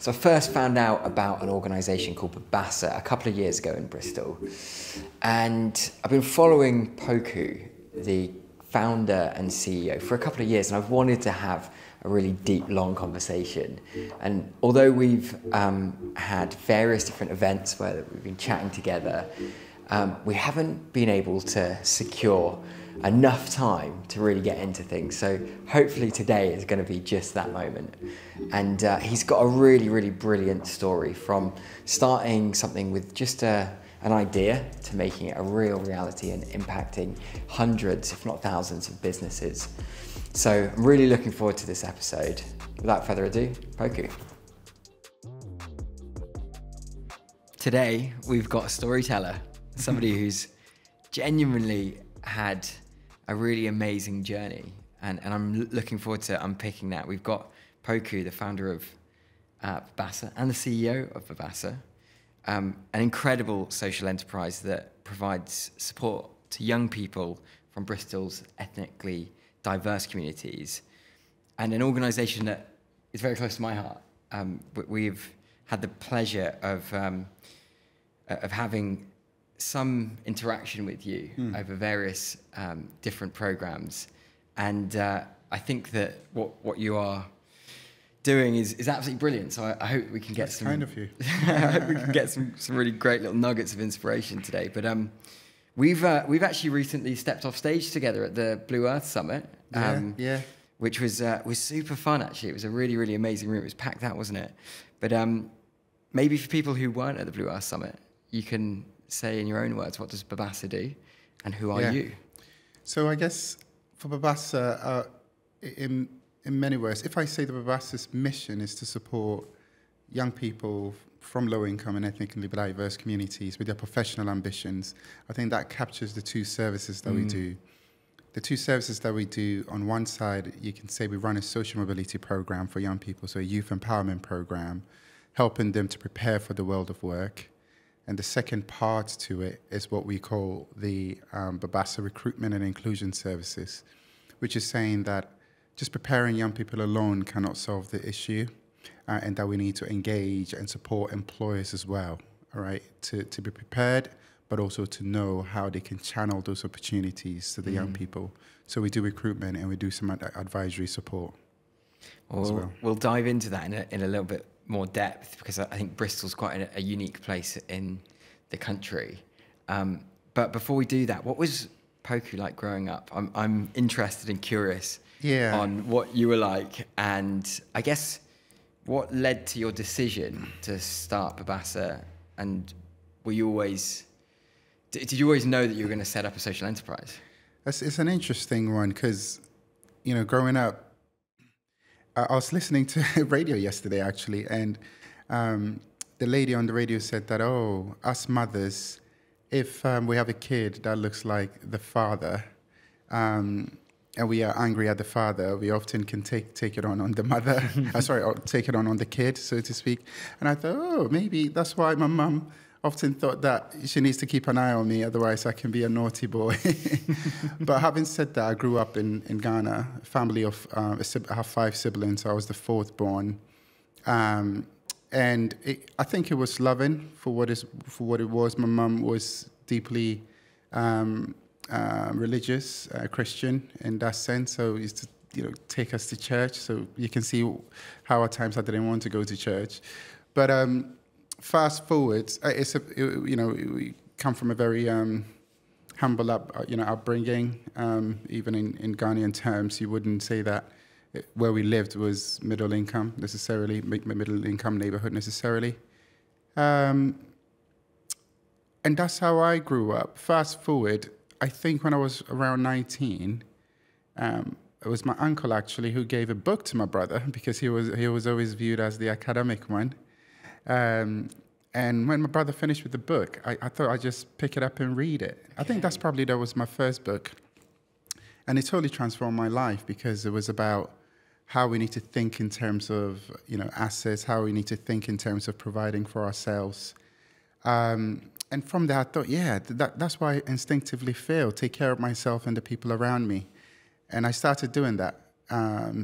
So I first found out about an organisation called Babbasa a couple of years ago in Bristol. And I've been following Poku, the founder and CEO, for a couple of years, and I've wanted to have a really deep, long conversation. And although we've had various different events where we've been chatting together, we haven't been able to secure enough time to really get into things. So hopefully today is going to be just that moment. And he's got a really, really brilliant story, from starting something with just an idea to making it a real reality and impacting hundreds, if not thousands, of businesses. So I'm really looking forward to this episode. Without further ado, Poku. Today, we've got a storyteller, somebody who's genuinely had a really amazing journey, and I'm looking forward to unpicking that. We've got Poku, the founder of Babbasa and the CEO of Babbasa, an incredible social enterprise that provides support to young people from Bristol's ethnically diverse communities, and an organisation that is very close to my heart. We've had the pleasure of having some interaction with you over various different programs, and I think that what you are doing is absolutely brilliant. So I hope we can get some kind of you. I hope we can get some really great little nuggets of inspiration today. But we've actually recently stepped off stage together at the Blue Earth Summit, which was super fun. Actually, it was a really, really amazing room. It was packed out, wasn't it? But maybe for people who weren't at the Blue Earth Summit, you can say in your own words, what does Babbasa do, and who are you? So I guess for Babbasa, in many words, if I say that Babbasa's mission is to support young people from low-income and ethnically diverse communities with their professional ambitions, I think that captures the two services that we do. The two services that we do, on one side, you can say we run a social mobility program for young people, so a youth empowerment program, helping them to prepare for the world of work. And the second part to it is what we call the Babbasa Recruitment and Inclusion Services, which is saying that just preparing young people alone cannot solve the issue, and that we need to engage and support employers as well, all right, to be prepared, but also to know how they can channel those opportunities to the young people. So we do recruitment and we do some advisory support as well. We'll dive into that in a little bit more depth, because I think Bristol's quite a unique place in the country. But before we do that, what was Poku like growing up? I'm interested and curious on what you were like, and I guess what led to your decision to start Babbasa, and did you always know that you were going to set up a social enterprise? It's an interesting one, because, you know, growing up, I was listening to radio yesterday, actually, and the lady on the radio said that, oh, us mothers, if we have a kid that looks like the father, and we are angry at the father, we often can take it on the mother, or take it on the kid, so to speak. And I thought, oh, maybe that's why my mum often thought that she needs to keep an eye on me, otherwise I can be a naughty boy. But having said that, I grew up in Ghana, a family of, I have 5 siblings, so I was the 4th born. And I think it was loving for what it was. My mum was deeply religious, Christian in that sense, so used to take us to church. So you can see how at times I didn't want to go to church. But fast forward, we come from a very humble upbringing. Even in Ghanaian terms, you wouldn't say that where we lived was middle income necessarily, middle income neighborhood necessarily. And that's how I grew up. Fast forward, I think when I was around 19, it was my uncle actually who gave a book to my brother, because he was always viewed as the academic one. And when my brother finished with the book, I thought I'd just pick it up and read it. Okay. I think that was my first book. And it totally transformed my life, because it was about how we need to think in terms of assets, how we need to think in terms of providing for ourselves. And from there, I thought, that's why I instinctively feel, take care of myself and the people around me. And I started doing that.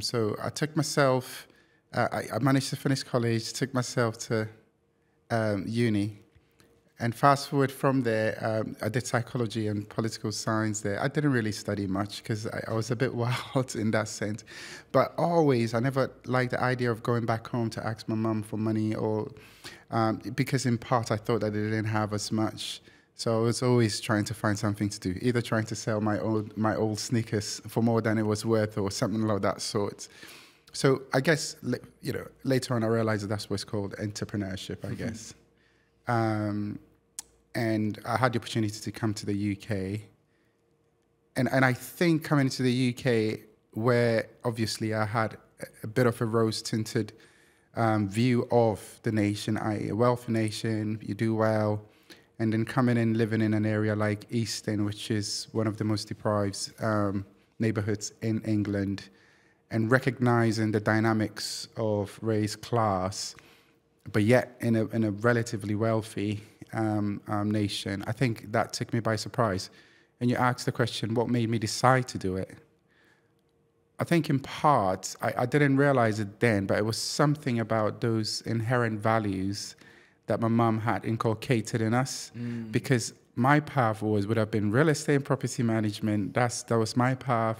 So I took myself I managed to finish college, took myself to uni. And fast forward from there, I did psychology and political science there. I didn't really study much because I was a bit wild in that sense. But always, I never liked the idea of going back home to ask my mum for money, or because in part I thought that they didn't have as much. So I was always trying to find something to do, either trying to sell my old sneakers for more than it was worth, or something like that sort. So I guess, later on I realized that that's what's called entrepreneurship, I guess. And I had the opportunity to come to the UK. And I think coming to the UK, where obviously I had a bit of a rose-tinted view of the nation, i.e. a wealthy nation, you do well, and then coming and living in an area like Easton, which is one of the most deprived neighborhoods in England, and recognizing the dynamics of race, class, but yet in a relatively wealthy nation, I think that took me by surprise. And you asked the question, what made me decide to do it? I think in part, I didn't realize it then, but it was something about those inherent values that my mum had inculcated in us. Because my path would have been real estate and property management. That was my path.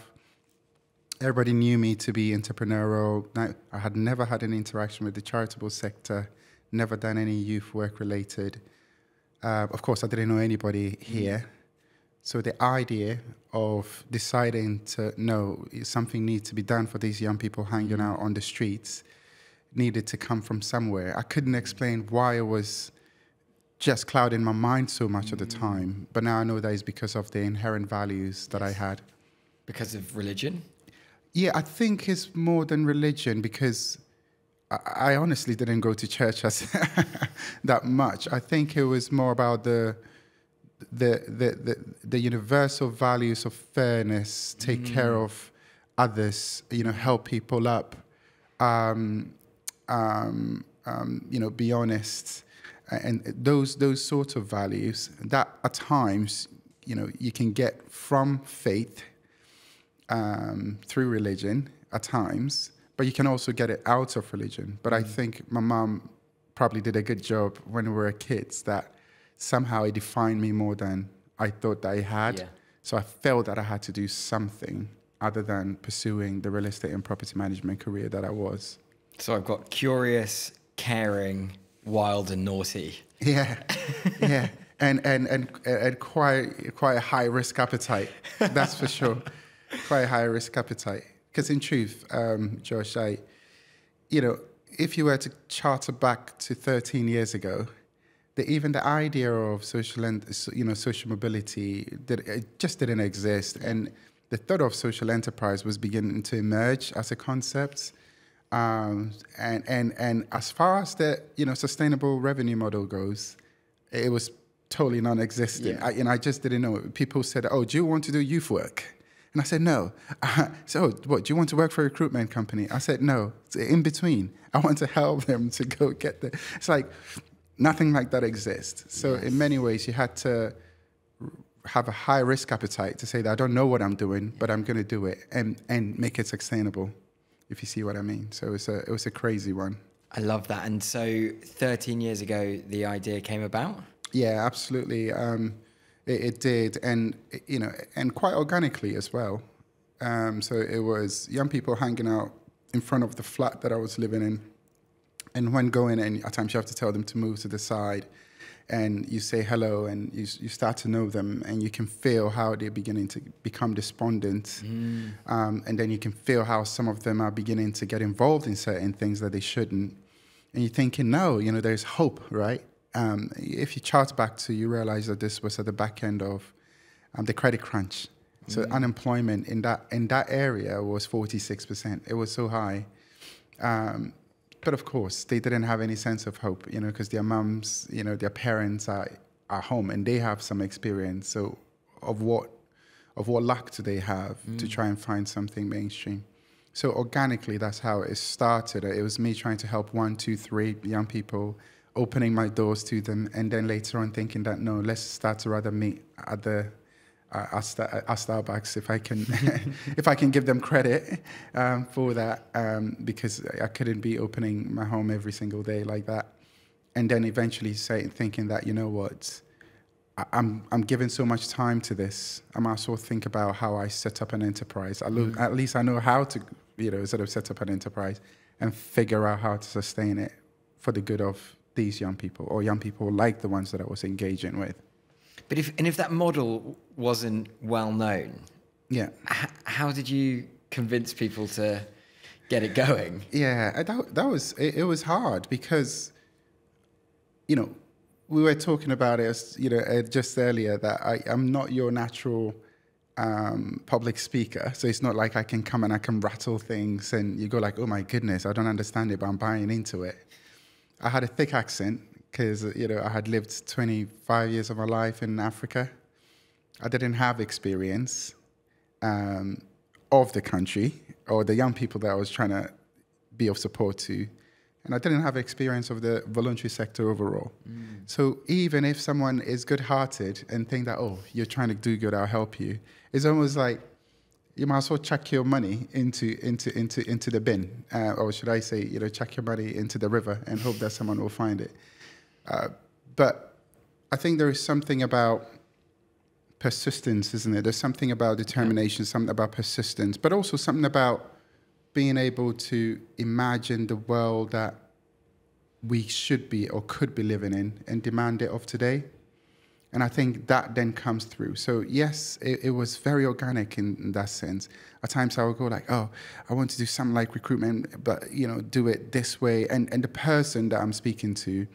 Everybody knew me to be entrepreneurial. I had never had any interaction with the charitable sector, never done any youth work related. Of course, I didn't know anybody here. So the idea of deciding to know something needs to be done for these young people hanging out on the streets needed to come from somewhere. I couldn't explain why it was just clouding my mind so much at the time. But now I know that it's because of the inherent values that I had. Because of religion? Yeah, I think it's more than religion, because I honestly didn't go to church as that much. I think it was more about the universal values of fairness, take care of others, help people up, be honest, and those sorts of values that at times, you can get from faith through religion at times, but you can also get it out of religion. But I think my mom probably did a good job when we were kids, that somehow it defined me more than I thought that I had. Yeah. So I felt that I had to do something other than pursuing the real estate and property management career that I was. So I've got curious, caring, wild and naughty. Yeah, yeah. And quite a high risk appetite, that's for sure. Quite a high risk appetite. Because in truth, Josh, if you were to charter back to 13 years ago, even the idea of social mobility, it just didn't exist. And the thought of social enterprise was beginning to emerge as a concept. And as far as the sustainable revenue model goes, it was totally non-existent. Yeah. I just didn't know. People said, "Oh, do you want to do youth work?" And I said, no. So, what, do you want to work for a recruitment company? I said, no. It's in between. I want to help them to go get there. It's like nothing like that exists. So in many ways, you had to have a high risk appetite to say that I don't know what I'm doing, but I'm going to do it and make it sustainable, if you see what I mean. So it was a crazy one. I love that. And so 13 years ago, the idea came about? Yeah, absolutely. It did, and quite organically as well. So it was young people hanging out in front of the flat that I was living in, and when going in, at times you have to tell them to move to the side, and you say hello, and you start to know them, and you can feel how they're beginning to become despondent, and then you can feel how some of them are beginning to get involved in certain things that they shouldn't, and you're thinking, no, there's hope, right? If you chart back to, you realize that this was at the back end of the credit crunch. So unemployment in that area was 46%. It was so high. But of course, they didn't have any sense of hope, because their mums, their parents are home and they have some experience. So of what luck do they have to try and find something mainstream? So organically, that's how it started. It was me trying to help 1, 2, 3 young people, opening my doors to them, and then later on thinking that, no, let's start to rather meet at Starbucks, if I can, if I can give them credit for that, because I couldn't be opening my home every single day like that. And then eventually thinking that, you know what, I'm giving so much time to this. I might as well think about how I set up an enterprise. At least I know how to, sort of set up an enterprise and figure out how to sustain it for the good of these young people, or young people like the ones that I was engaging with. But if that model wasn't well known, yeah, how did you convince people to get it going? Yeah, that was it was hard because, we were talking about it, just earlier, that I'm not your natural public speaker. So it's not like I can come and I can rattle things and you go like, oh my goodness, I don't understand it, but I'm buying into it. I had a thick accent because, I had lived 25 years of my life in Africa. I didn't have experience of the country or the young people that I was trying to be of support to. And I didn't have experience of the voluntary sector overall. So even if someone is good-hearted and think that, oh, you're trying to do good, I'll help you, it's almost like you might as well chuck your money into the bin, or should I say, chuck your money into the river and hope that someone will find it. But I think there is something about persistence, isn't it? There's something about determination, something about persistence, but also something about being able to imagine the world that we should be or could be living in and demand it of today. And I think that then comes through. So yes, it was very organic in that sense. At times I would go like, oh, I want to do something like recruitment, but do it this way. And the person that I'm speaking to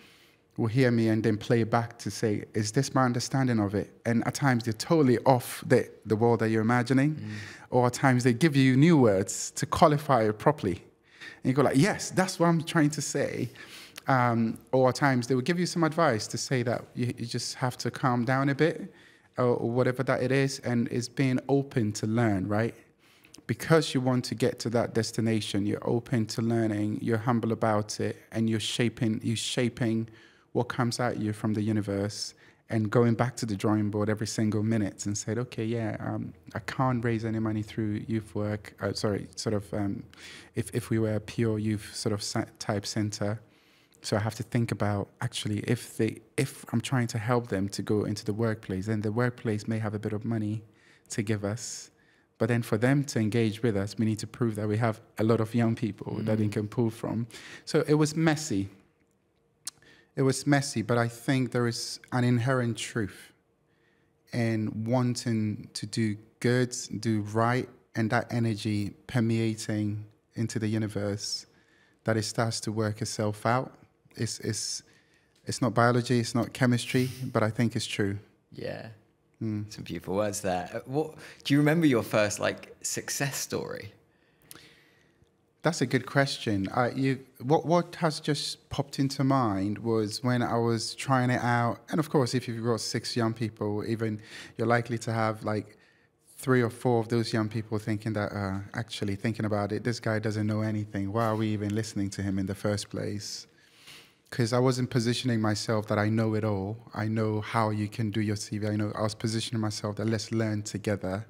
will hear me and then play back to say, is this my understanding of it? And at times they're totally off the world that you're imagining. Or at times they give you new words to qualify it properly. And you go like, yes, that's what I'm trying to say. Or at times they will give you some advice to say that you just have to calm down a bit, or whatever that it is, and it's being open to learn, right? Because you want to get to that destination, you're open to learning, you're humble about it, and you're shaping what comes at you from the universe, and going back to the drawing board every single minute and said, okay, I can't raise any money through youth work. If we were a pure youth sort of type center. So I have to think about, actually, if I'm trying to help them to go into the workplace, then the workplace may have a bit of money to give us. But then for them to engage with us, we need to prove that we have a lot of young people that they can pull from. So it was messy. It was messy, but I think there is an inherent truth in wanting to do good, do right, and that energy permeating into the universe, that it starts to work itself out. It's not biology, it's not chemistry, but I think it's true. Yeah, some beautiful words there. What do you remember your first success story? That's a good question. What has just popped into mind was when I was trying it out, and of course, if you've got 6 young people, even you're likely to have 3 or 4 of those young people thinking that, actually thinking about it, this guy doesn't know anything. Why are we even listening to him in the first place? Because I wasn't positioning myself that I know it all. I know how you can do your CV. I was positioning myself that let's learn together.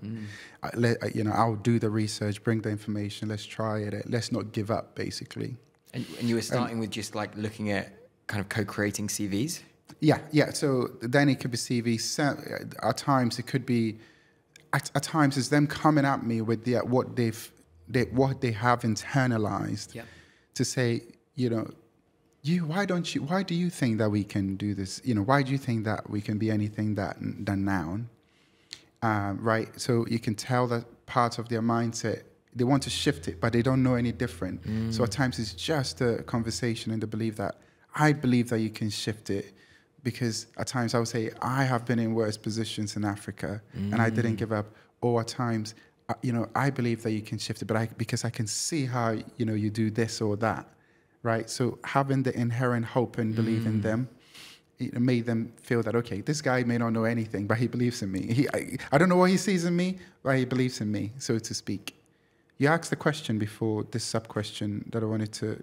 I'll do the research, bring the information, let's try it. Let's not give up, basically. And you were starting with just looking at kind of co-creating CVs? Yeah. So then it could be CVs. At times it could be, at times it's them coming at me with what they have internalized to say, why do you think that we can do this? Why do you think that we can be anything than noun? Right? So you can tell that part of their mindset, they want to shift it, but they don't know any different. So at times it's just a conversation and the belief that I believe that you can shift it. Because at times I would say, I have been in worse positions in Africa and I didn't give up. Or at times, I believe that you can shift it, but because I can see how, you do this or that. Right? So having the inherent hope and belief in them, it made them feel that, okay, this guy may not know anything, but he believes in me. I don't know what he sees in me, but he believes in me, so to speak. You asked the question before, this sub-question that I wanted to,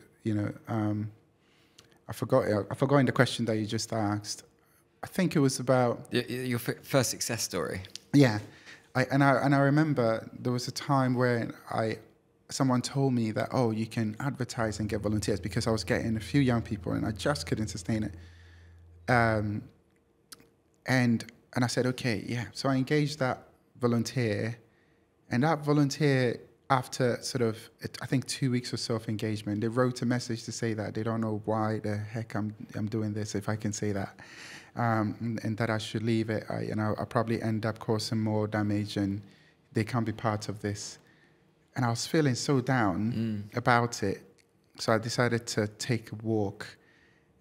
I forgot the question that you just asked. I think it was about... Your first success story. Yeah, I remember there was a time where someone told me that, oh, you can advertise and get volunteers, because I was getting a few young people and I just couldn't sustain it. And I said, okay, yeah. So I engaged that volunteer, and that volunteer, after sort of, I think 2 weeks or so of engagement, they wrote a message to say that they don't know why the heck I'm doing this, if I can say that, and that I should leave it. I'll probably end up causing more damage, and they can't be part of this. And I was feeling so down about it, so I decided to take a walk.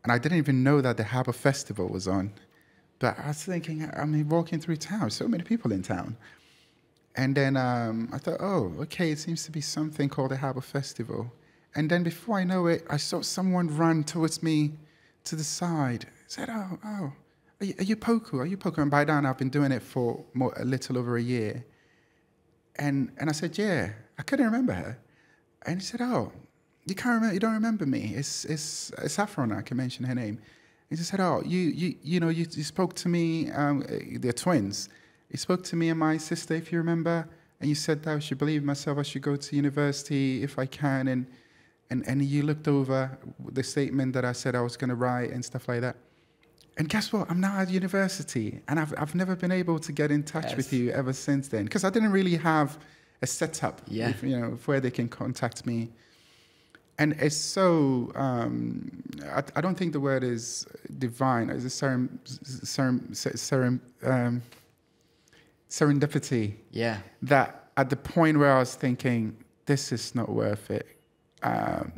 And I didn't even know that the Harbour Festival was on. But I was thinking, I mean, walking through town, so many people in town. And then I thought, oh, okay, it seems to be something called the Harbour Festival. And then before I know it, I saw someone run towards me to the side. I said, oh, are you Poku? Are you Poku? And by then, I've been doing it for a little over a year. And I said, yeah. I couldn't remember her. And he said, oh, you can't remember? You don't remember me? It's Saffron. I can mention her name. He just said, oh, you spoke to me. They're twins. You spoke to me and my sister, if you remember, and you said that I should believe myself. I should go to university if I can. And you looked over the statement that I said I was going to write and stuff like that. And guess what? I'm now at university, and I've never been able to get in touch with you ever since then, because I didn't really have a setup, where they can contact me. And it's so, I don't think the word is divine. It's a serendipity. Yeah. That at the point where I was thinking, this is not worth it,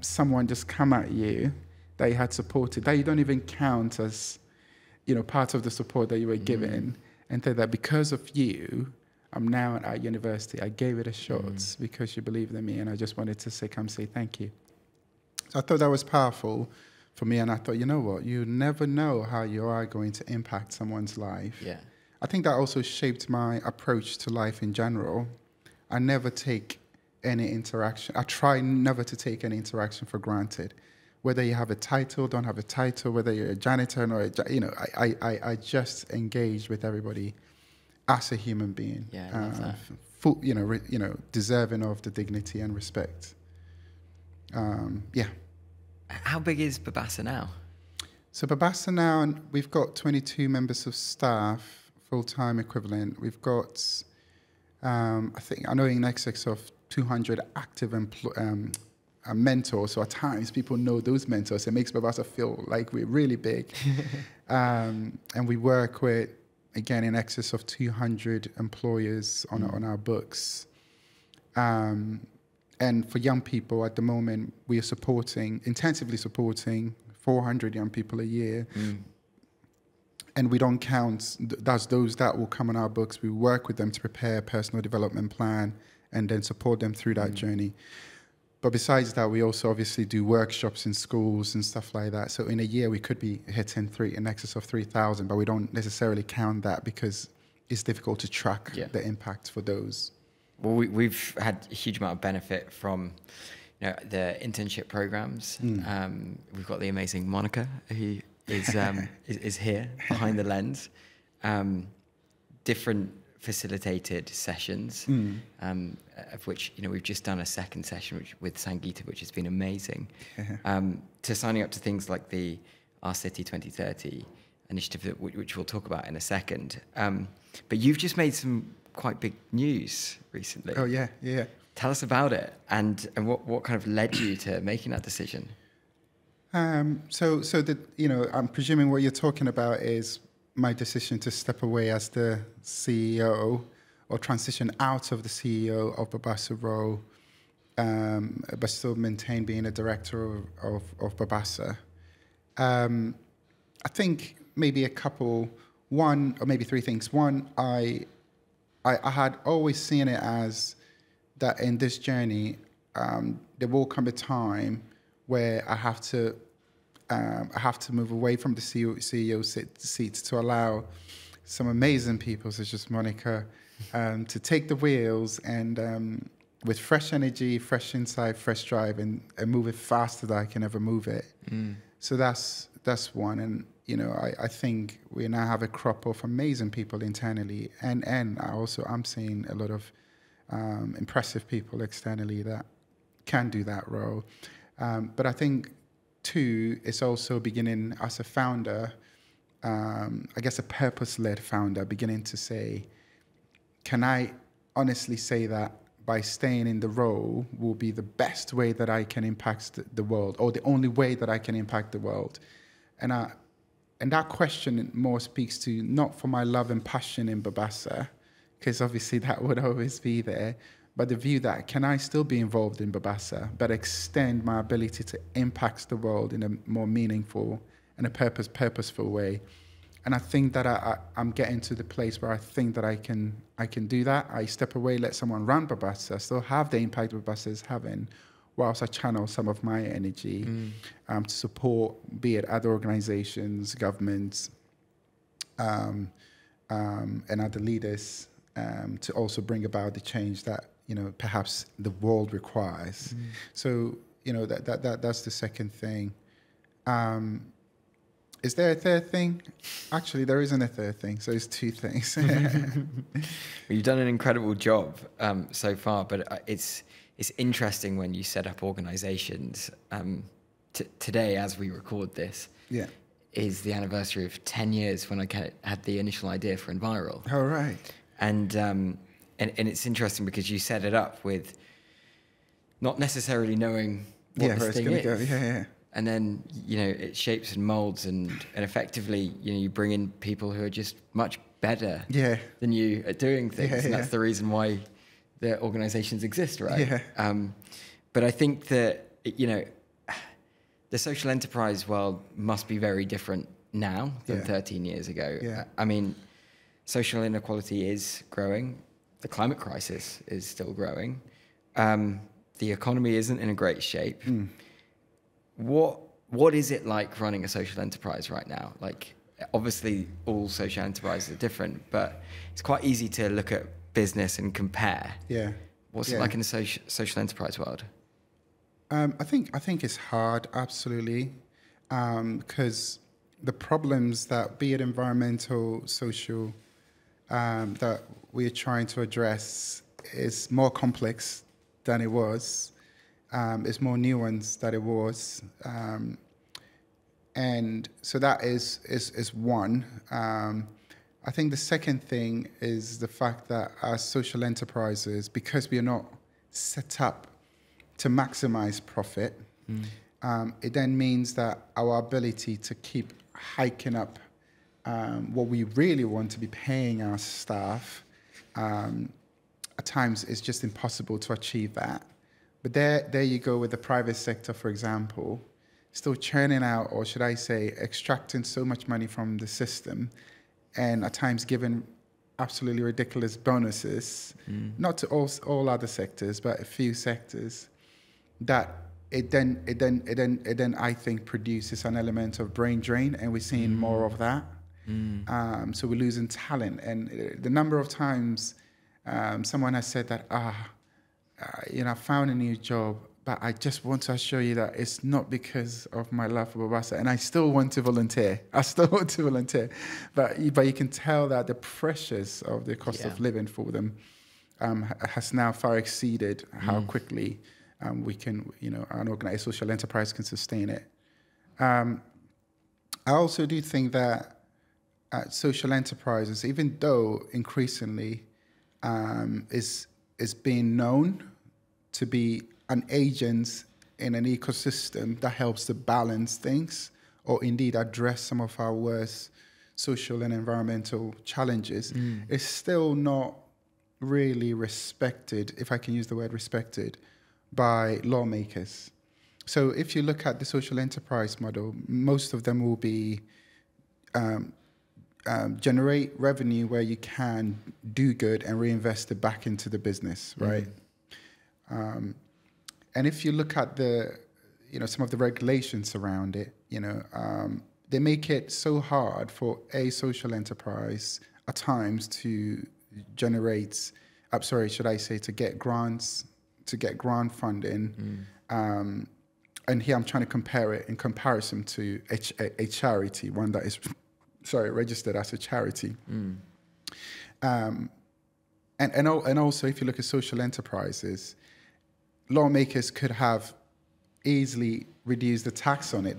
someone just come at you that you had supported, that you don't even count as, part of the support that you were given, and that because of you, I'm now at university. I gave it a shot because you believed in me, and I just wanted to come say thank you. So I thought that was powerful for me, and I thought, you know what? You never know how you are going to impact someone's life. Yeah. I think that also shaped my approach to life in general. I never take any interaction. I try never to take any interaction for granted. Whether you have a title, don't have a title, whether you're a janitor or I just engage with everybody as a human being. Yeah, I love that. Full, deserving of the dignity and respect. Yeah. How big is Babbasa now? So Babbasa now, we've got 22 members of staff, full-time equivalent. We've got, I know in excess of 200 active mentors. So at times people know those mentors. It makes Babbasa feel like we're really big. And we work with, again, in excess of 200 employers on our books. And for young people at the moment, we are intensively supporting 400 young people a year. And we don't count, that's those that will come on our books. We work with them to prepare a personal development plan and then support them through that journey. But besides that, we also obviously do workshops in schools and stuff like that. So in a year, we could be hitting in excess of 3,000, but we don't necessarily count that because it's difficult to track the impact for those. Well, we've had a huge amount of benefit from the internship programs. We've got the amazing Monica, who is here behind the lens. Different facilitated sessions, of which we've just done a second session with Sangeeta, which has been amazing. To signing up to things like the Our City 2030 initiative, which we'll talk about in a second. But you've just made some quite big news recently. Oh yeah. Tell us about it, and what kind of led you to making that decision. So I'm presuming what you're talking about is my decision to step away as the CEO, or transition out of the CEO of Babbasa role, but still maintain being a director of Babbasa. I think maybe one or maybe three things. One, I had always seen it as that in this journey, there will come a time where I have to move away from the CEO seat to allow some amazing people such as Monica to take the wheels and with fresh energy, fresh insight, fresh drive, and move it faster than I can ever move it. So that's one. I think we now have a crop of amazing people internally, and I'm seeing a lot of impressive people externally that can do that role. But I think too, it's also beginning as a founder, I guess a purpose-led founder, beginning to say, can I honestly say that by staying in the role will be the best way that I can impact the world, or the only way that I can impact the world? And that question more speaks to not for my love and passion in Babbasa, because obviously that would always be there, but the view that can I still be involved in Babbasa, but extend my ability to impact the world in a more meaningful and a purposeful way. And I think that I'm getting to the place where I think that I can do that. I step away, let someone run Babbasa, still have the impact Babbasa is having, whilst I channel some of my energy to support, be it other organizations, governments, and other leaders, to also bring about the change that perhaps the world requires. So that's the second thing. Is there a third thing? Actually, there isn't a third thing, so it's two things. Well, you've done an incredible job so far, but it's interesting when you set up organizations. Today, as we record this, is the anniversary of 10 years when I had the initial idea for Enviral. All right. And it's interesting because you set it up with not necessarily knowing what this thing is. Go. Yeah. And then, it shapes and molds and effectively, you bring in people who are just much better than you at doing things. And that's the reason why the organizations exist, right? Yeah. But I think that, the social enterprise world must be very different now than 13 years ago. Yeah. I mean, social inequality is growing. The climate crisis is still growing. The economy isn't in a great shape. What is it like running a social enterprise right now? Like, obviously, all social enterprises are different, but it's quite easy to look at business and compare. Yeah. What's it like in the social enterprise world? I think it's hard, absolutely, because the problems that, be it environmental, social, that we're trying to address is more complex than it was. It's more nuanced than it was. And so that is one. I think the second thing is the fact that as social enterprises, because we are not set up to maximize profit, it then means that our ability to keep hiking up what we really want to be paying our staff, at times it's just impossible to achieve that. But there you go with the private sector, for example, still churning out, or should I say, extracting so much money from the system, and at times giving absolutely ridiculous bonuses, not to all other sectors, but a few sectors, that it then I think produces an element of brain drain, and we're seeing more of that. So we're losing talent, and the number of times someone has said that, I found a new job, but I just want to assure you that it's not because of my love for Babbasa, and I still want to volunteer. But you can tell that the pressures of the cost of living for them has now far exceeded how quickly we can, an organized social enterprise can sustain it. I also do think that social enterprises, even though increasingly is being known to be an agent in an ecosystem that helps to balance things, or indeed address some of our worst social and environmental challenges, is still not really respected, if I can use the word respected, by lawmakers. So if you look at the social enterprise model, most of them will be generate revenue where you can do good and reinvest it back into the business, right? And if you look at the, some of the regulations around it, they make it so hard for a social enterprise at times to generate, to get grants, to get grant funding, and here I'm trying to compare it in comparison to a charity, one that is, registered as a charity. And also, if you look at social enterprises, lawmakers could have easily reduced the tax on it,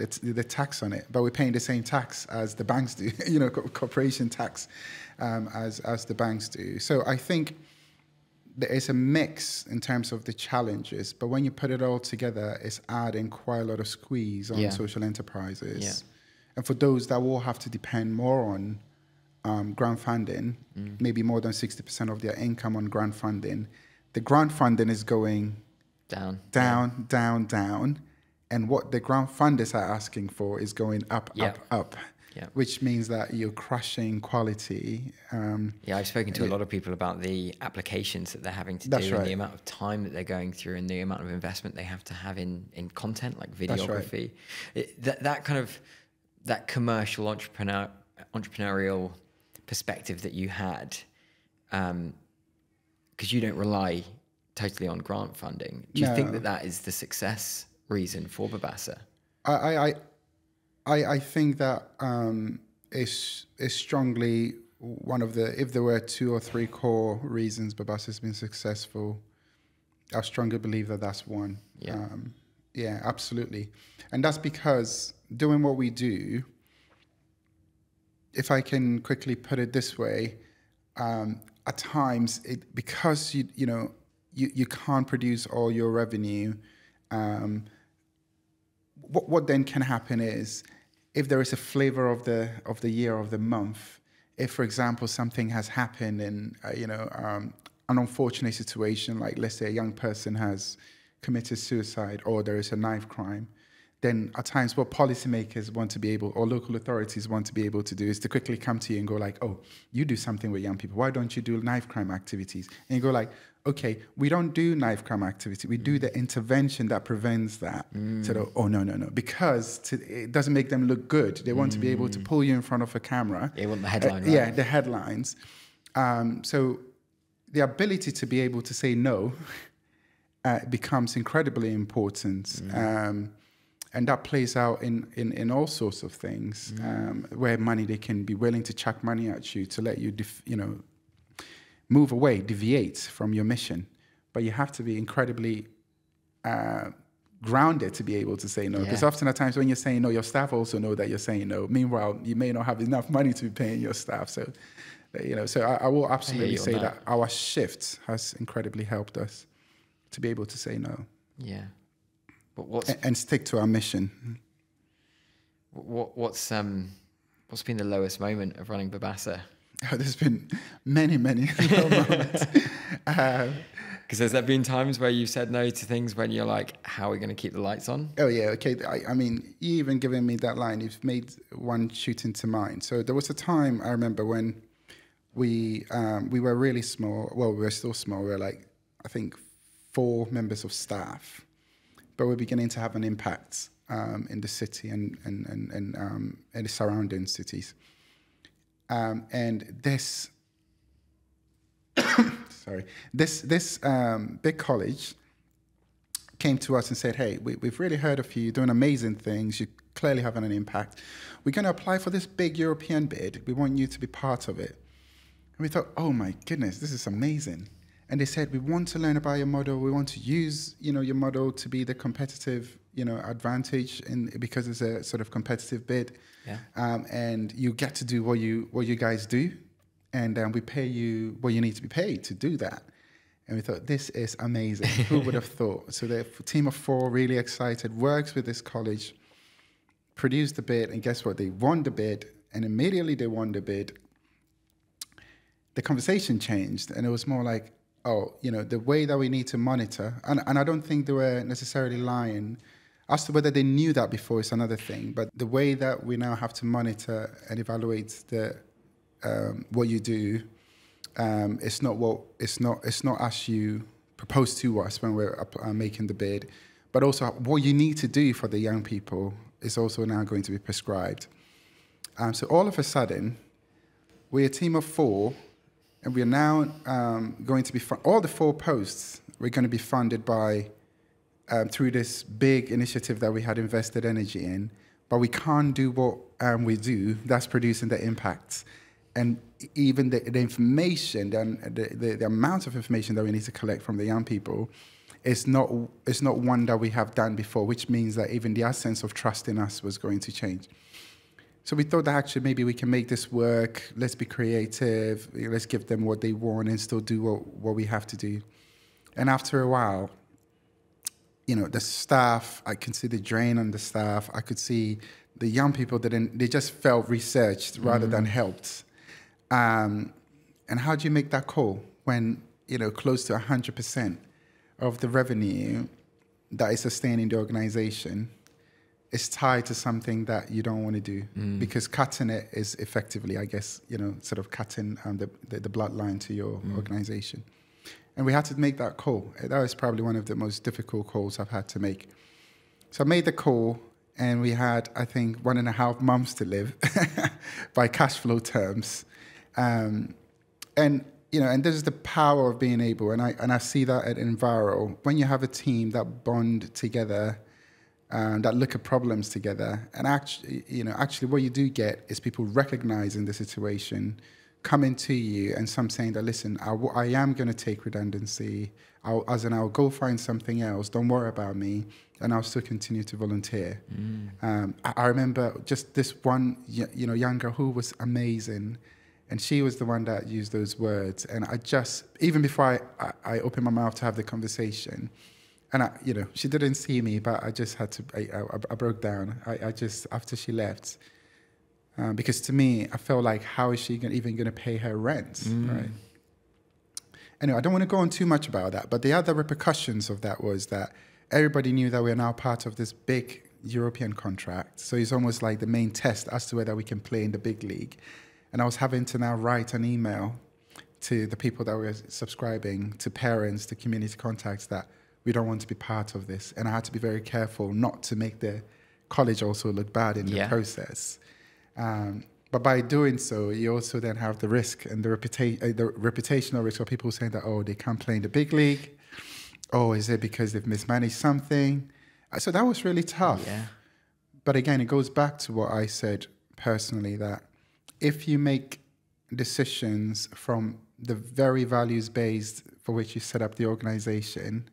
but we're paying the same tax as the banks do, corporation tax, as the banks do. So I think there is a mix in terms of the challenges, but when you put it all together, it's adding quite a lot of squeeze on social enterprises. Yeah. And for those that will have to depend more on grant funding, maybe more than 60% of their income on grant funding, the grant funding is going down. And what the grant funders are asking for is going up. Yeah. Which means that you're crushing quality. I've spoken to a lot of people about the applications that they're having to do, and the amount of time that they're going through, and the amount of investment they have to have in content like videography. That commercial entrepreneurial perspective that you had, because you don't rely totally on grant funding. Do you think that is the success reason for Babbasa? I think that is strongly one of the, if there were 2 or 3 core reasons Babbasa has been successful, I strongly believe that that's one. Yeah, absolutely. And that's because doing what we do, if I can quickly put it this way, at times, because you can't produce all your revenue, what then can happen is, if there is a flavor of the year, of the month, if, for example, something has happened in an unfortunate situation, like let's say a young person has committed suicide or there is a knife crime, then at times what policymakers want to be able, or local authorities want to be able to do, is to quickly come to you and go like, oh, you do something with young people. Why don't you do knife crime activities? And you go like, okay, we don't do knife crime activity. We do the intervention that prevents that. So, oh, no. Because it doesn't make them look good. They want to be able to pull you in front of a camera. They want the headline, right? Yeah, the headlines. So the ability to be able to say no becomes incredibly important. And that plays out in all sorts of things, where they can be willing to chuck money at you to let you, move away, deviate from your mission. But you have to be incredibly grounded to be able to say no. Because often at times when you're saying no, your staff also know that you're saying no. Meanwhile, you may not have enough money to be paying your staff. So, so I will absolutely say that our shift has incredibly helped us to be able to say no. Yeah. But and stick to our mission. What's been the lowest moment of running Babbasa? Oh, there's been many low moments. Because has there been times where you said no to things when you're like, how are we going to keep the lights on? Oh yeah, okay. I mean, you even giving me that line, you've made one shoot into mind. So there was a time I remember when we were really small. Well, we were still small. We were like, I think 4 members of staff. But we're beginning to have an impact in the city and the surrounding cities. And this, this big college came to us and said, hey, we've really heard of you, doing amazing things. You're clearly having an impact. We're going to apply for this big European bid. We want you to be part of it. And we thought, oh my goodness, this is amazing. And they said, we want to learn about your model. We want to use, your model to be the competitive, advantage because it's a sort of competitive bid. Yeah. And you get to do what you guys do, and we pay you what you need to be paid to do that. And we thought, this is amazing. Who would have thought? So the team of 4, really excited, works with this college, produced the bid, and guess what? They won the bid, and immediately they won the bid. The conversation changed, and it was more like, oh, the way that we need to monitor, and I don't think they were necessarily lying. As to whether they knew that before is another thing, but the way that we now have to monitor and evaluate what you do, it's not as you proposed to us when we're making the bid, but also what you need to do for the young people is also now going to be prescribed. So all of a sudden, we're a team of 4. And we are now going to be all the 4 posts. We're going to be funded by through this big initiative that we had invested energy in, but we can't do what we do that's producing the impact. And even the information, the amount of information that we need to collect from the young people is not one that we have done before, which means that even their sense of trust in us was going to change. So we thought that actually maybe we can make this work. Let's be creative. Let's give them what they want and still do what we have to do. And after a while, the staff, I could see the drain on the staff. I could see the young people they just felt researched rather than helped. And how do you make that call when, close to 100% of the revenue that is sustaining the organization is tied to something that you don't want to do? Because cutting it is effectively, I guess, sort of cutting the bloodline to your organization. And we had to make that call. That was probably one of the most difficult calls I've had to make. So I made the call, and we had, I think, 1.5 months to live by cash flow terms. And this is the power of being able, and I see that at Enviro, when you have a team that bond together, that look at problems together, and actually what you do get is people recognizing the situation, coming to you, and some saying that, listen, I am going to take redundancy, I'll go find something else, don't worry about me, and I'll still continue to volunteer. I remember just this one young girl who was amazing, and she was the one that used those words. And I just, even before I opened my mouth to have the conversation, and she didn't see me, but I just had to, I broke down. I just, after she left, because to me, I felt like, how is she even going to pay her rent, right? Anyway, I don't want to go on too much about that, but the other repercussions of that was that everybody knew that we're now part of this big European contract. So it's almost like the main test as to whether we can play in the big league. And I was having to now write an email to the people that were subscribing, to parents, to community contacts, that we don't want to be part of this. And I had to be very careful not to make the college also look bad in the process. But by doing so, you also then have the risk and the reputational risk of people saying that, oh, they can't play in the big league. Oh, is it because they've mismanaged something? So that was really tough. Yeah. But again, it goes back to what I said personally, that if you make decisions from the very values-based for which you set up the organization,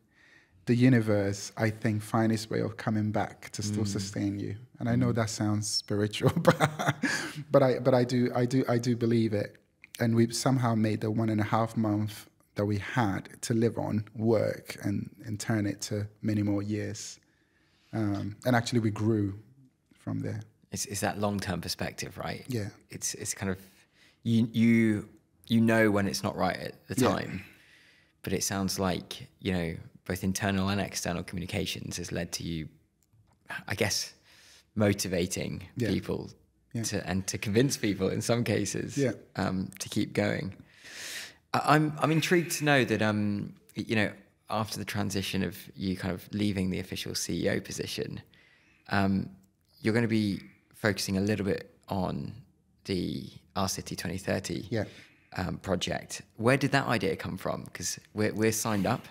the universe, I think, finds its way of coming back to still sustain you. And I know that sounds spiritual, but I do believe it. And we've somehow made the 1.5 month that we had to live on work and turn it to many more years. And actually, we grew from there. It's that long-term perspective, right? Yeah. It's kind of, you know when it's not right at the time, but it sounds like, both internal and external communications has led to you, I guess, motivating people to convince people in some cases to keep going. I'm intrigued to know that, after the transition of you kind of leaving the official CEO position, you're going to be focusing a little bit on the Our City 2030 project. Where did that idea come from? Because we're signed up,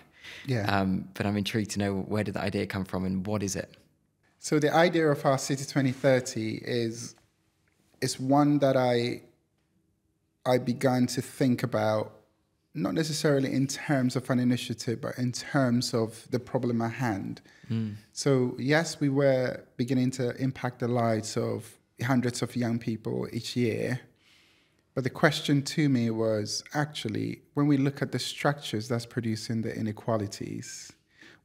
but I'm intrigued to know, where did that idea come from and what is it? So the idea of Our City 2030 is one that I began to think about, not necessarily in terms of an initiative, but in terms of the problem at hand. So yes, we were beginning to impact the lives of hundreds of young people each year. But the question to me was, actually, when we look at the structures that's producing the inequalities,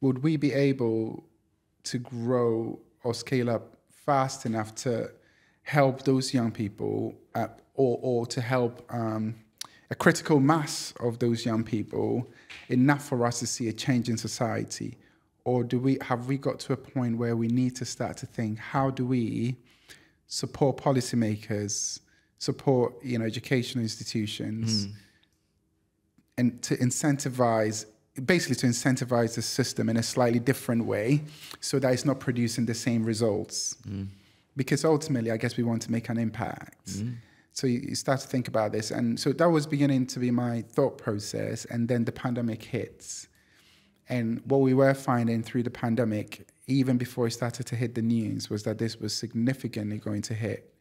would we be able to grow or scale up fast enough to help those young people, or to help a critical mass of those young people, enough for us to see a change in society? Or have we got to a point where we need to start to think, how do we support policymakers, support educational institutions, and to incentivize the system in a slightly different way, so that it's not producing the same results? Because ultimately, I guess we want to make an impact. So you start to think about this. And so that was beginning to be my thought process. And then the pandemic hits. And what we were finding through the pandemic, even before it started to hit the news, was that this was significantly going to hit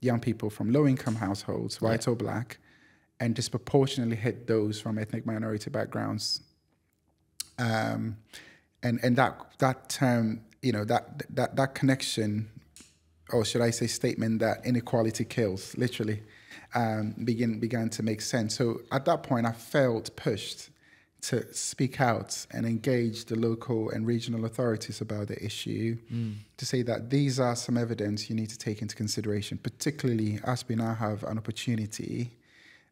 young people from low-income households, white or black, and disproportionately hit those from ethnic minority backgrounds. And that term, that connection, or should I say statement, that inequality kills, literally, began to make sense. So at that point, I felt pushed to speak out and engage the local and regional authorities about the issue, to say that these are some evidence you need to take into consideration, particularly as we now have an opportunity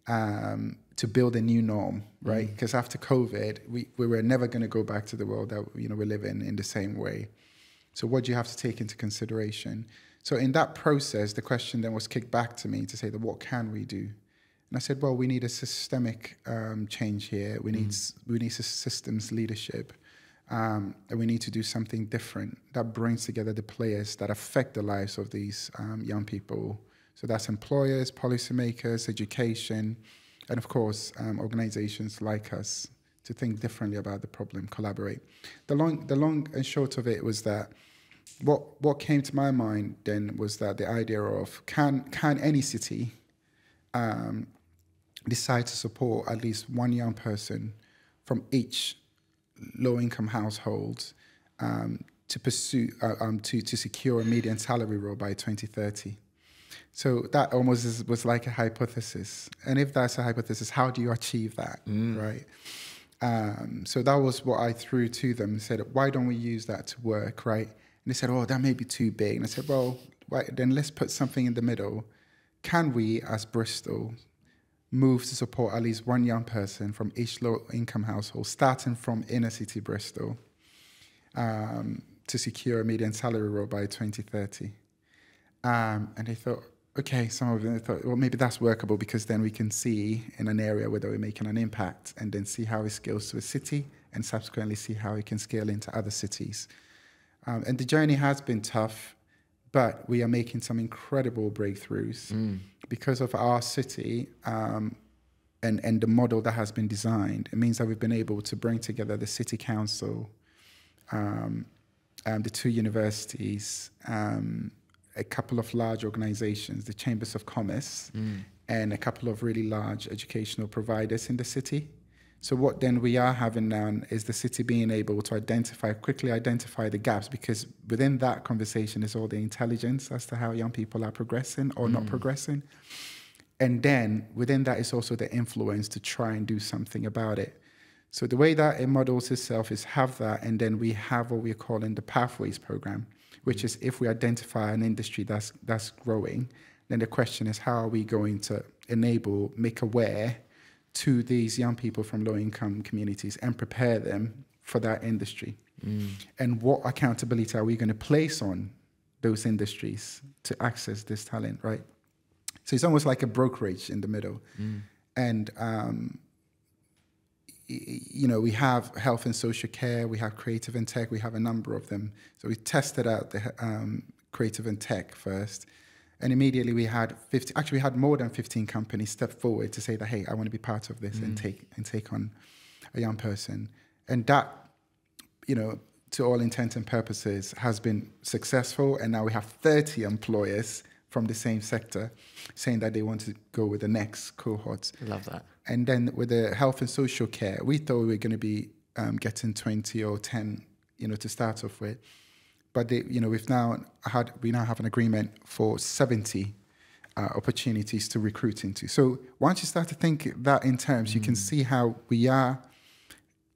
to build a new norm, right? Because after COVID, we were never going to go back to the world that we live in the same way. So what do you have to take into consideration? So in that process, the question then was kicked back to me to say that what can we do? And I said, well, we need a systemic change here. We need systems leadership, and we need to do something different that brings together the players that affect the lives of these young people. So that's employers, policymakers, education, and of course, organizations like us to think differently about the problem, collaborate. The long and short of it was that what came to my mind then was that the idea of can any city decide to support at least one young person from each low-income household to pursue to secure a median salary role by 2030. So that almost was like a hypothesis. And if that's a hypothesis, how do you achieve that, right? So that was what I threw to them and said, why don't we use that to work, right? And they said, oh, that may be too big. And I said, well, then let's put something in the middle. Can we, as Bristol, move to support at least one young person from each low-income household, starting from inner city Bristol, to secure a median salary role by 2030? And they thought, okay, some of them thought, well, maybe that's workable because then we can see in an area whether we're making an impact and then see how it scales to a city and subsequently see how it can scale into other cities. And the journey has been tough, but we are making some incredible breakthroughs because of our city and the model that has been designed. It means that we've been able to bring together the city council, the two universities, a couple of large organizations, the chambers of commerce, and a couple of really large educational providers in the city. So what then we are having now is the city being able to quickly identify the gaps, because within that conversation is all the intelligence as to how young people are progressing or not progressing. And then within that is also the influence to try and do something about it. So the way that it models itself is have that, and then we have what we're calling the Pathways program, which is if we identify an industry that's growing, then the question is how are we going to make aware to these young people from low-income communities and prepare them for that industry? And what accountability are we going to place on those industries to access this talent, right? So it's almost like a brokerage in the middle. And, we have health and social care, we have creative and tech, we have a number of them. So we tested out the creative and tech first. And immediately we had more than 15 companies step forward to say that, hey, I want to be part of this and take on a young person. And that, to all intents and purposes, has been successful. And now we have 30 employers from the same sector saying that they want to go with the next cohort. Love that. And then with the health and social care, we thought we were going to be getting 20 or 10, to start off with. But we now have an agreement for 70 opportunities to recruit into. So once you start to think that in terms, you can see how we are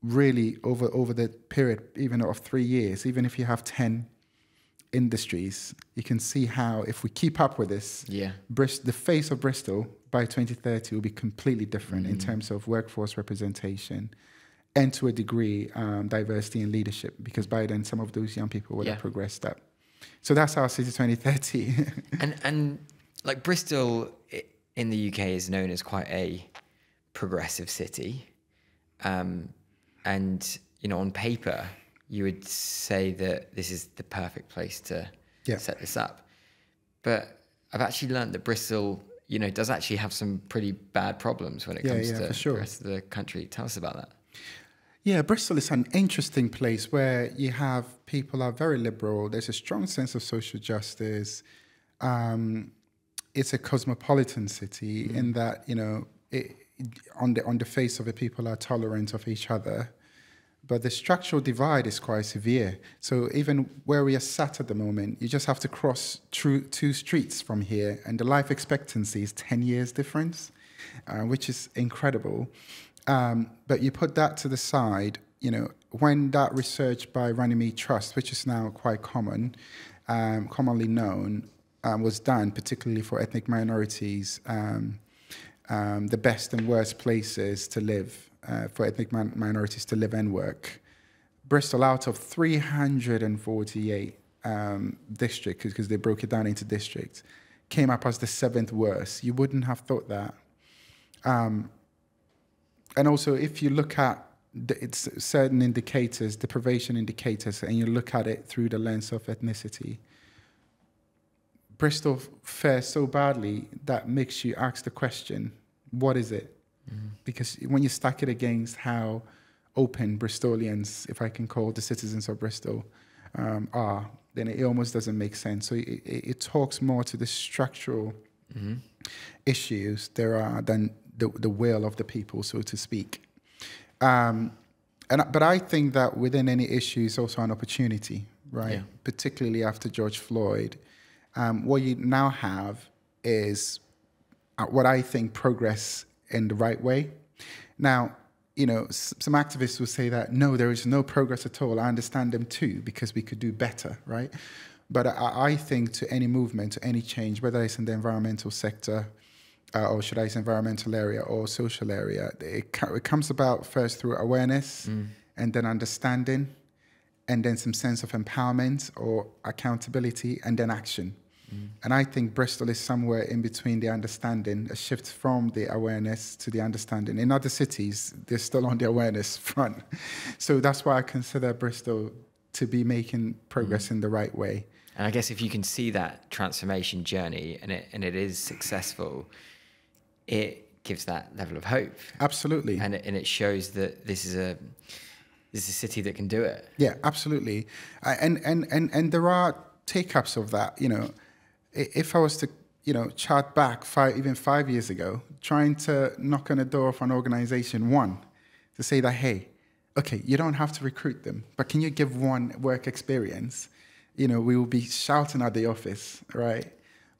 really over the period, even of 3 years, even if you have 10 industries, you can see how if we keep up with this, the face of Bristol by 2030 will be completely different in terms of workforce representation and to a degree diversity in leadership, because by then some of those young people will have progressed up. So that's our City 2030. and like Bristol in the UK is known as quite a progressive city, and on paper you would say that this is the perfect place to set this up. But I've actually learned that Bristol, does actually have some pretty bad problems when it comes to the rest of the country. Tell us about that. Yeah, Bristol is an interesting place where you have people are very liberal. There's a strong sense of social justice. It's a cosmopolitan city in that, you know, on the face of it, people are tolerant of each other. But the structural divide is quite severe. So even where we are sat at the moment, you just have to cross through 2 streets from here, and the life expectancy is 10 years difference, which is incredible. But you put that to the side, you know, when that research by Runnymede Trust, which is now quite common, commonly known, was done, particularly for ethnic minorities, the best and worst places to live for ethnic minorities to live and work. Bristol, out of 348 districts, because they broke it down into districts, came up as the 7th worst. You wouldn't have thought that. And also, if you look at it's certain indicators, deprivation indicators, and you look at it through the lens of ethnicity, Bristol fares so badly that makes you ask the question, what is it? Because when you stack it against how open Bristolians, if I can call the citizens of Bristol, are, then it almost doesn't make sense. So it talks more to the structural issues there are than the will of the people, so to speak. But I think that within any issue is also an opportunity, right? Yeah. Particularly after George Floyd. What you now have is what I think progress in the right way. Now, you know, some activists will say that, no, there is no progress at all. I understand them too, because we could do better, right? But I think to any movement, to any change, whether it's in the environmental sector, or should I say environmental area or social area, it comes about first through awareness and then understanding and then some sense of empowerment or accountability and then action. And I think Bristol is somewhere in between the understanding, a shift from the awareness to the understanding. In other cities, they're still on the awareness front. So that's why I consider Bristol to be making progress in the right way. And I guess if you can see that transformation journey and it is successful, it gives that level of hope. Absolutely. And it shows that this is a city that can do it. Yeah, absolutely. And there are take-ups of that, you know. If I was to, you know, chart back even 5 years ago, trying to knock on the door of an organization, to say that, hey, okay, you don't have to recruit them, but can you give one work experience? You know, we will be shouting at the office, right?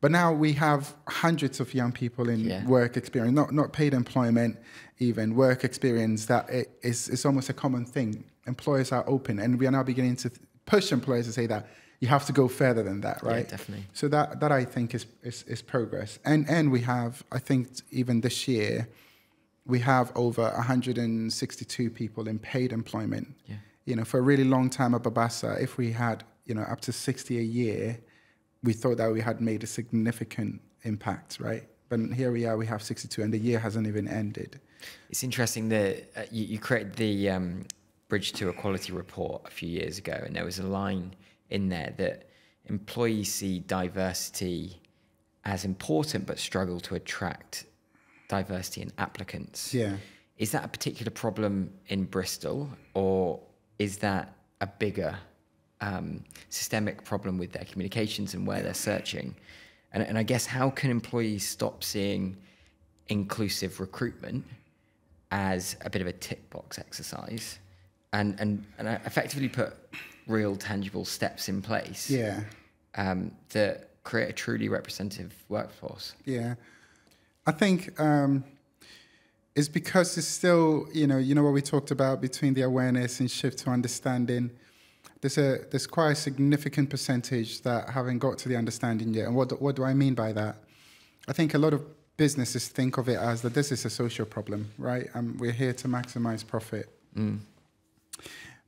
But now we have hundreds of young people in work experience, not paid employment, even work experience, that it's almost a common thing. Employers are open, and we are now beginning to push employers to say that you have to go further than that, right? Yeah, definitely. So that I think is progress. And we have, I think even this year, we have over 162 people in paid employment. Yeah. You know, for a really long time at Babbasa, if we had, you know, up to 60 a year, we thought that we had made a significant impact, right? But here we are, we have 62, and the year hasn't even ended. It's interesting that you created the Bridge to Equality report a few years ago, and there was a line in there that employees see diversity as important but struggle to attract diversity in applicants. Yeah. Is that a particular problem in Bristol, or is that a bigger systemic problem with their communications and where they're searching? And I guess, how can employees stop seeing inclusive recruitment as a bit of a tick box exercise and effectively put real tangible steps in place that create a truly representative workforce? Yeah, I think it's because it's still, you know what we talked about between the awareness and shift to understanding. There's quite a significant percentage that haven't got to the understanding yet. And what do I mean by that? I think a lot of businesses think of it as that this is a social problem, right? We're here to maximize profit.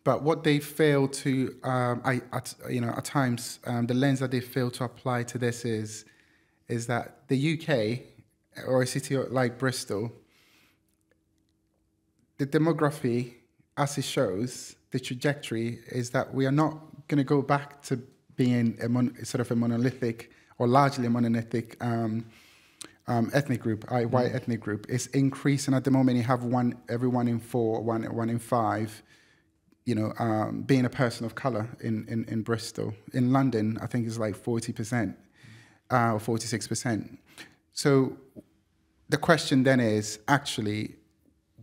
But what they fail to, at times, the lens that they fail to apply to this is that the UK, or a city like Bristol, the demography, as it shows, the trajectory is that we are not going to go back to being sort of a monolithic or largely monolithic ethnic group, white ethnic group, is increasing at the moment. You have every 1 in 4, 1 in 5, being a person of color in Bristol. In London, I think it's like 40%, or 46%. So the question then is actually,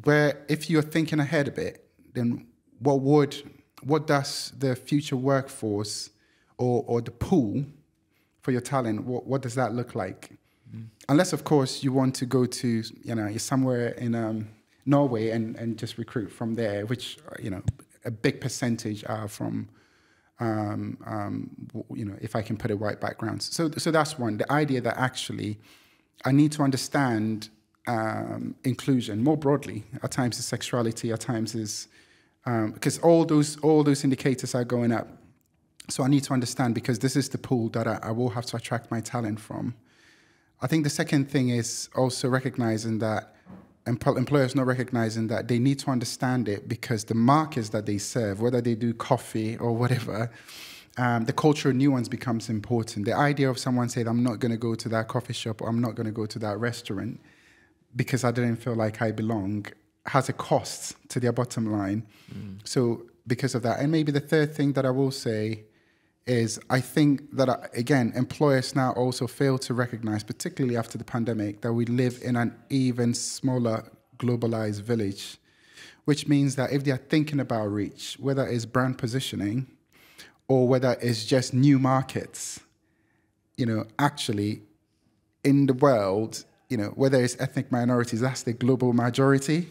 if you're thinking ahead a bit, then what does the future workforce or the pool for your talent, what does that look like? Unless, of course, you want to go to, you're somewhere in Norway and just recruit from there, which, a big percentage are from, if I can put it, white backgrounds. So that's one. The idea that actually I need to understand inclusion more broadly. At times it's sexuality, at times is because all those indicators are going up. So I need to understand, because this is the pool that I will have to attract my talent from. I think the second thing is also recognizing that employers not recognizing that they need to understand it, because the markets that they serve, whether they do coffee or whatever, the cultural nuance becomes important. The idea of someone saying, I'm not going to go to that coffee shop, or I'm not going to go to that restaurant because I didn't feel like I belong, has a cost to their bottom line. So because of that. And maybe the third thing that I will say is, I think that, again, employers now also fail to recognize, particularly after the pandemic, that we live in an even smaller globalized village, which means that if they are thinking about reach, whether it's brand positioning or whether it's just new markets, actually in the world, whether it's ethnic minorities, that's the global majority.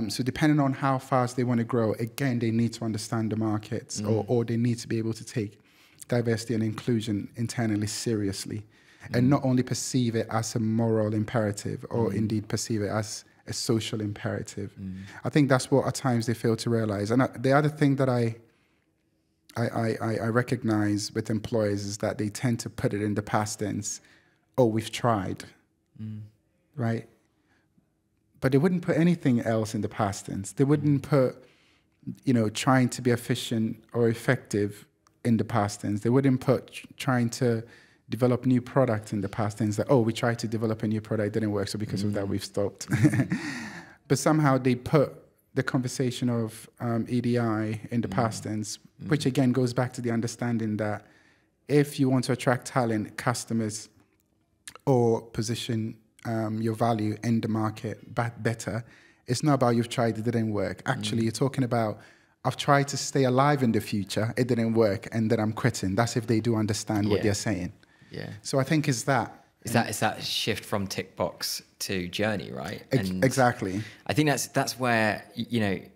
So depending on how fast they want to grow, again, they need to understand the markets, or they need to be able to take diversity and inclusion internally seriously, and not only perceive it as a moral imperative, or indeed perceive it as a social imperative. I think that's what at times they fail to realize. And the other thing that I recognize with employers is that they tend to put it in the past tense. Oh, we've tried, right? But they wouldn't put anything else in the past tense. They wouldn't put, trying to be efficient or effective in the past tense. They wouldn't put trying to develop new products in the past tense. That, we tried to develop a new product, it didn't work, so because of that, we've stopped. But somehow they put the conversation of EDI in the past tense, which again goes back to the understanding that if you want to attract talent, customers, or position your value in the market better, it's not about you've tried, it didn't work. Actually, you're talking about, I've tried to stay alive in the future, it didn't work, and then I'm quitting. That's if they do understand what they're saying. Yeah. So I think it's that. It's that shift from tick box to journey, right? Exactly. I think that's where you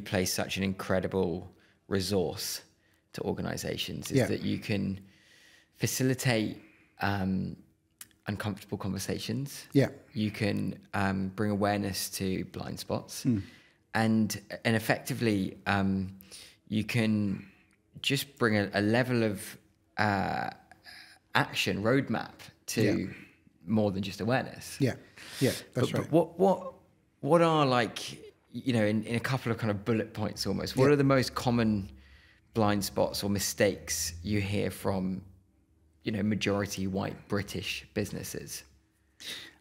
play such an incredible resource to organizations, is that you can facilitate uncomfortable conversations. Yeah. You can bring awareness to blind spots, and effectively you can just bring a level of action roadmap to more than just awareness. That's right. But what are, like, in a couple of kind of bullet points almost, what are the most common blind spots or mistakes you hear from majority white British businesses?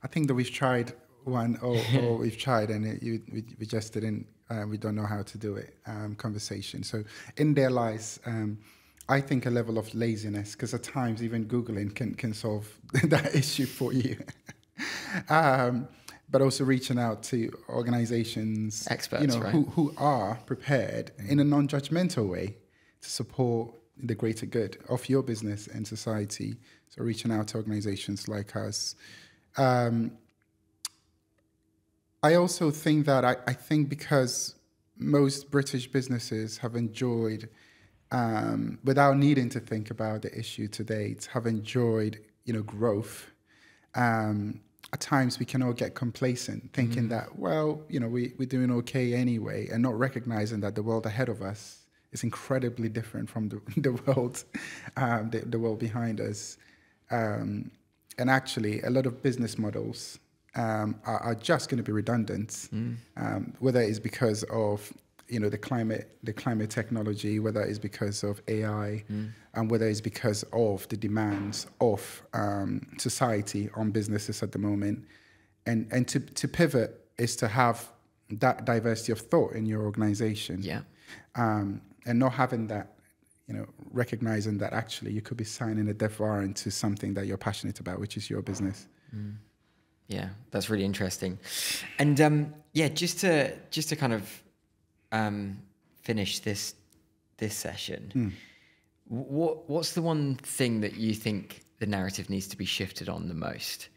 I think that we've tried one, or we've tried and we just didn't, we don't know how to do it, conversation. So in there lies, I think, a level of laziness, because at times even Googling can solve that issue for you. But also reaching out to organizations, experts, right? who are prepared in a non-judgmental way to support the greater good of your business and society. So reaching out to organizations like us. I also think that I think because most British businesses have enjoyed, without needing to think about the issue to date, have enjoyed, growth. At times we can all get complacent, thinking that, well, we're doing okay anyway, and not recognizing that the world ahead of us is incredibly different from the world, the world behind us. And actually, a lot of business models are just going to be redundant, whether it's because of the climate technology, whether it's because of AI, and whether it's because of the demands of society on businesses at the moment. And to pivot is to have that diversity of thought in your organization. Yeah. And not having that, recognizing that actually you could be signing a death warrant to something that you're passionate about, which is your business. Yeah, that's really interesting. And just to kind of finish this session, what's the one thing that you think the narrative needs to be shifted on the most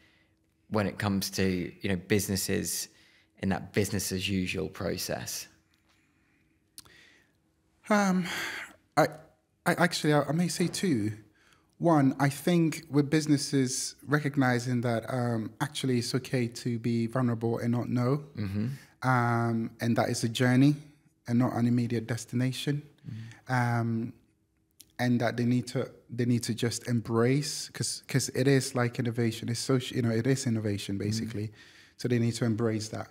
when it comes to businesses in that business as usual process? I may say two. One, I think with businesses recognizing that actually it's okay to be vulnerable and not know, and that it's a journey and not an immediate destination, and that they need to just embrace, because it is like innovation. It's it is innovation basically. So they need to embrace that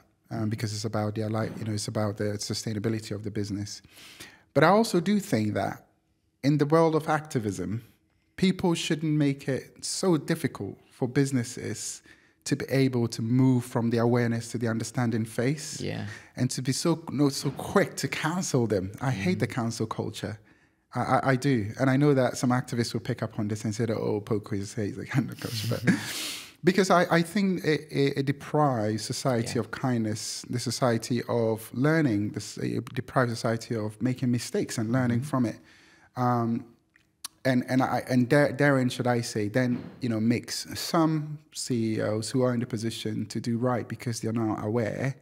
because it's about their life. It's about the sustainability of the business. But I also do think that in the world of activism, people shouldn't make it so difficult for businesses to be able to move from the awareness to the understanding phase, and to be so quick to cancel them. I hate the cancel culture. I do, and I know that some activists will pick up on this and say that, oh, Poku hates the cancel culture, but because I think it deprives society of kindness, the society of learning, it deprives society of making mistakes and learning from it. And therein, should I say, then makes some CEOs who are in the position to do right because they're not aware,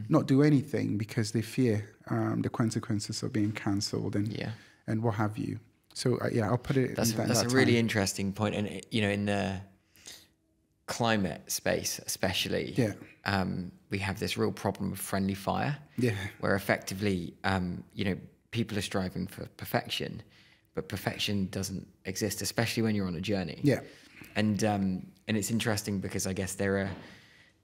not do anything because they fear the consequences of being cancelled and what have you. So I'll put it. That's a really interesting point, and in the climate space especially, we have this real problem of friendly fire, where effectively people are striving for perfection. But perfection doesn't exist, especially when you're on a journey. And it's interesting because I guess there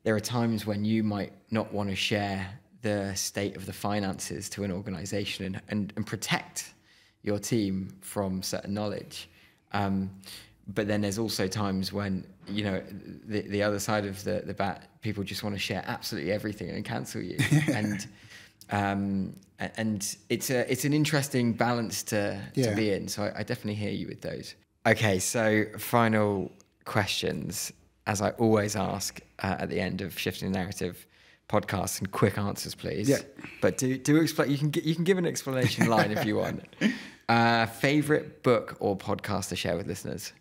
are times when you might not want to share the state of the finances to an organization and protect your team from certain knowledge. But then there's also times when the other side of the bat, people just want to share absolutely everything and cancel you. And it's an interesting balance to be in. So I definitely hear you with those. Okay, so final questions, as I always ask at the end of Shifting the Narrative podcasts, and quick answers, please. But do explain. You can give an explanation line if you want. Favorite book or podcast to share with listeners?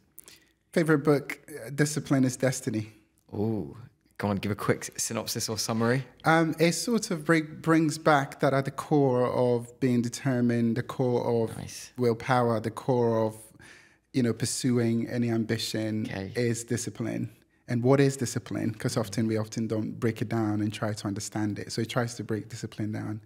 Favorite book, Discipline is Destiny. Oh. Go on, give a quick synopsis or summary. It sort of brings back that at the core of being determined, the core of willpower, the core of pursuing any ambition is discipline. And what is discipline? Because we often don't break it down and try to understand it. So it tries to break discipline down.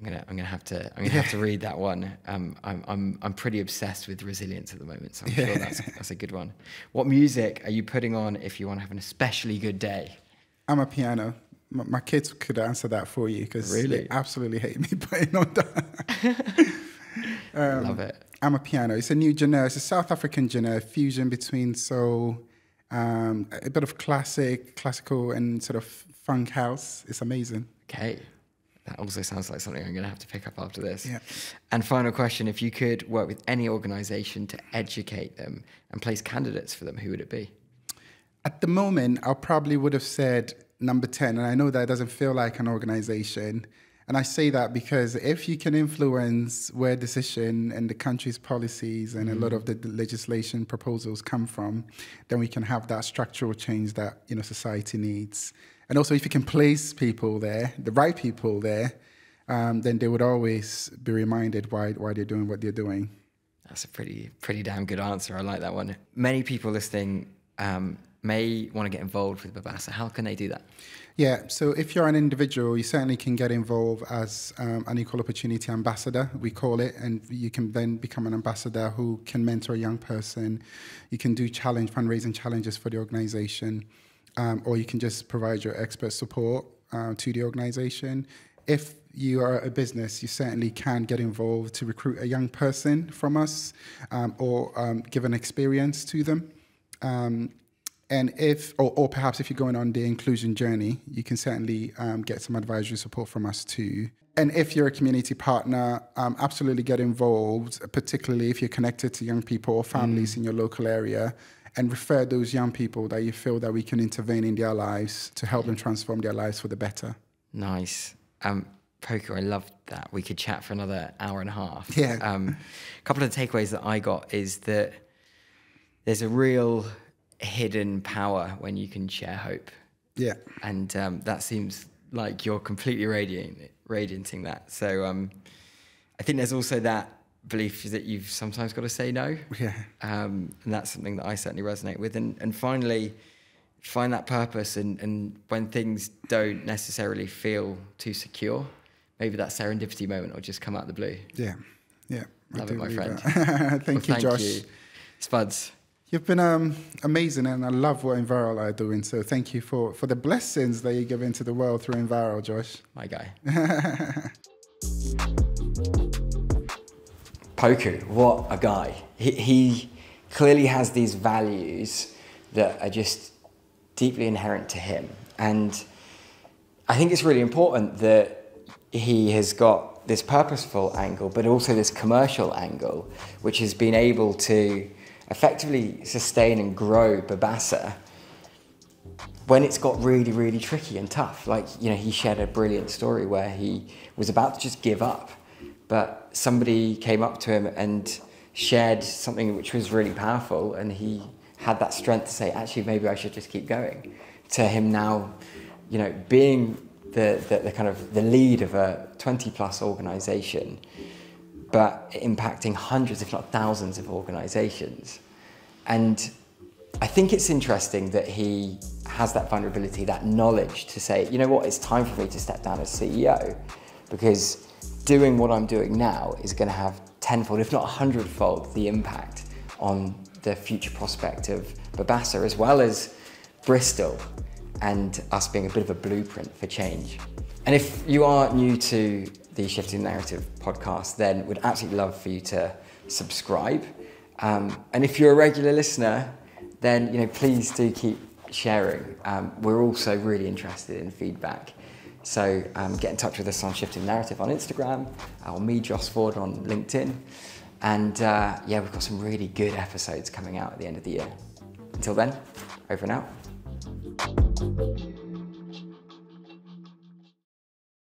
I'm gonna have to read that one. I'm pretty obsessed with resilience at the moment, so I'm sure that's a good one. What music are you putting on if you want to have an especially good day? I'm a piano. My kids could answer that for you because they absolutely hate me putting on that. Love it. I'm a piano. It's a new genre. It's a South African genre, a fusion between soul, a bit of classical, and sort of funk house. It's amazing. Okay. That also sounds like something I'm going to have to pick up after this. And final question, if you could work with any organization to educate them and place candidates for them, who would it be? At the moment, I probably would have said number 10. And I know that doesn't feel like an organization. And I say that because if you can influence where decision and the country's policies and a lot of the legislation proposals come from, then we can have that structural change that society needs. And also, if you can place people there, the right people there, then they would always be reminded why they're doing what they're doing. That's a pretty damn good answer. I like that one. Many people listening may want to get involved with Babbasa. How can they do that? Yeah, so if you're an individual, you certainly can get involved as an equal opportunity ambassador, we call it, and you can then become an ambassador who can mentor a young person. You can do fundraising challenges for the organization, or you can just provide your expert support to the organization. If you are a business, you certainly can get involved to recruit a young person from us, or give an experience to them. And or perhaps if you're going on the inclusion journey, you can certainly get some advisory support from us too. And if you're a community partner, absolutely get involved, particularly if you're connected to young people or families in your local area, and refer those young people that you feel that we can intervene in their lives to help them transform their lives for the better. Nice. Poku, I loved that. We could chat for another hour and a half. Yeah. A couple of the takeaways that I got is that there's a real hidden power when you can share hope. Yeah. And that seems like you're completely radiating that. So I think there's also that belief that you've sometimes got to say no. Yeah. And that's something that I certainly resonate with. And finally, find that purpose. And when things don't necessarily feel too secure, maybe that serendipity moment will just come out of the blue. Yeah. Yeah. Love it, my friend. Thank you, Josh. You. Spuds. You've been amazing, and I love what Enviral are doing. So thank you for the blessings that you give into the world through Enviral, Josh. My guy. Poku, what a guy. He clearly has these values that are just deeply inherent to him. And I think it's really important that he has got this purposeful angle, but also this commercial angle, which has been able to effectively sustain and grow Babbasa when it's got really, really tricky and tough. Like, he shared a brilliant story where he was about to just give up, but somebody came up to him and shared something which was really powerful, and he had that strength to say, actually, maybe I should just keep going. To him now, being the kind of the lead of a 20+ organization, but impacting hundreds, if not thousands of organizations. And I think it's interesting that he has that vulnerability, that knowledge to say, you know what, it's time for me to step down as CEO, because doing what I'm doing now is going to have tenfold, if not 100-fold, the impact on the future prospect of Babbasa, as well as Bristol, and us being a bit of a blueprint for change. And if you are new to the Shifting Narrative podcast, then we'd absolutely love for you to subscribe. And if you're a regular listener, then please do keep sharing. We're also really interested in feedback. So get in touch with us on Shifting Narrative on Instagram, or me, Josh Ford, on LinkedIn. And we've got some really good episodes coming out at the end of the year. Until then, over and out.